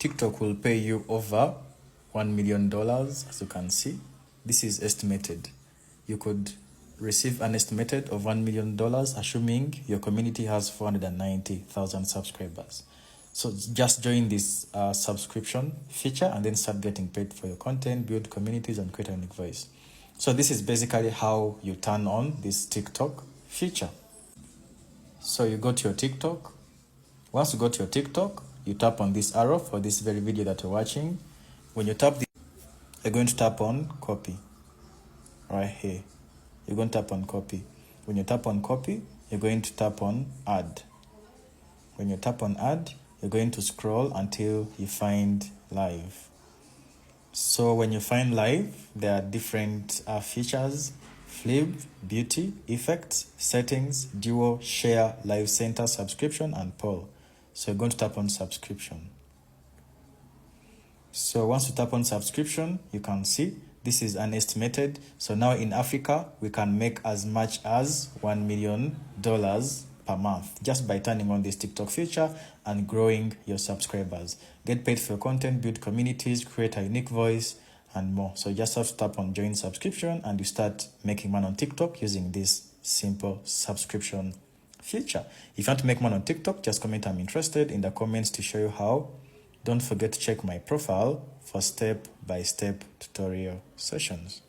TikTok will pay you over $1 million, as you can see. This is estimated. You could receive an estimated of $1 million, assuming your community has 490,000 subscribers. So just join this subscription feature and then start getting paid for your content, build communities, and create a unique voice. So this is basically how you turn on this TikTok feature. So you go to your TikTok. Once you go to your TikTok, you tap on this arrow for this very video that you're watching. When you tap this, you're going to tap on copy right here. You're going to tap on copy. When you tap on copy, you're going to tap on add. When you tap on add, you're going to scroll until you find live. So when you find live, there are different features: flip, beauty, effects, settings, duo, share, live center, subscription, and poll. So you're going to tap on subscription. So once you tap on subscription, you can see this is unestimated. So now in Africa, we can make as much as $1 million per month just by turning on this TikTok feature and growing your subscribers. Get paid for your content, build communities, create a unique voice, and more. So just have to tap on join subscription and you start making money on TikTok using this simple subscription feature. If you want to make money on TikTok, just comment I'm interested in the comments to show you how. Don't forget to check my profile for step-by-step tutorial sessions.